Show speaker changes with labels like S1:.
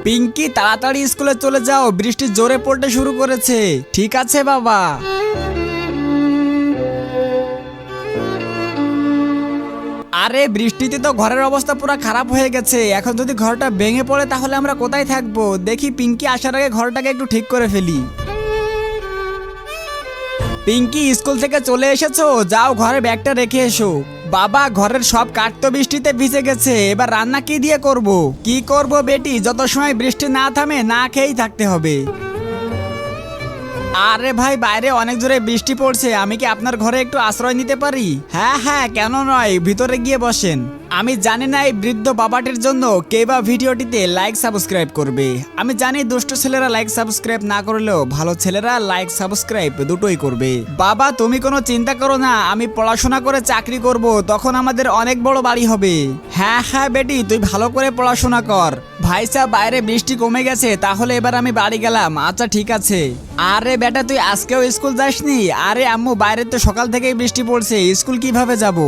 S1: পিঙ্কি তাড়াতাড়ি স্কুলে চলে যাও, বৃষ্টি জোরে পড়তে শুরু করেছে। ঠিক আছে বাবা। আরে বৃষ্টিতে তো ঘরের অবস্থা পুরো খারাপ হয়ে গেছে, এখন যদি ঘরটা ভেঙে পড়ে তাহলে আমরা কোথায় থাকবো? দেখি পিঙ্কি আসার আগে ঘরটাকে একটু ঠিক করে ফেলি। পিঙ্কি স্কুল থেকে চলে এসেছো? যাও ঘরে ব্যাগটা রেখে এসো। বাবা ঘরের সব কাঠ তো বৃষ্টিতে ভিজে গেছে, এবার রান্না কি দিয়ে করব? কি করব বেটি, যত সময় বৃষ্টি না থামে না খেয়েই থাকতে হবে। আরে ভাই বাইরে অনেক জোরে বৃষ্টি পড়ছে, আমি কি আপনার ঘরে একটু আশ্রয় নিতে পারি? হ্যাঁ হ্যাঁ, কেন নয়, ভিতরে গিয়ে বসেন। আমি জানি না এই বৃদ্ধ বাবাটির জন্য কে বা ভিডিওটিতে লাইক সাবস্ক্রাইব করবে। আমি জানি দুষ্ট ছেলেরা লাইক সাবস্ক্রাইব না করলেও ভালো ছেলেরা লাইক সাবস্ক্রাইব দুটোই করবে। বাবা তুমি কোনো চিন্তা করো না, আমি পড়াশোনা করে চাকরি করব, তখন আমাদের অনেক বড় বাড়ি হবে। হ্যাঁ হ্যাঁ বেটি, তুই ভালো করে পড়াশোনা কর। ভাই সাহেব বাইরে বৃষ্টি কমে গেছে, তাহলে এবার আমি বাড়ি গেলাম। আচ্ছা ঠিক আছে। আরে বেটা তুই আজকেও স্কুল যাসনি? আরে আম্মু বাইরে তো সকাল থেকেই বৃষ্টি পড়ছে, স্কুল কিভাবে যাব?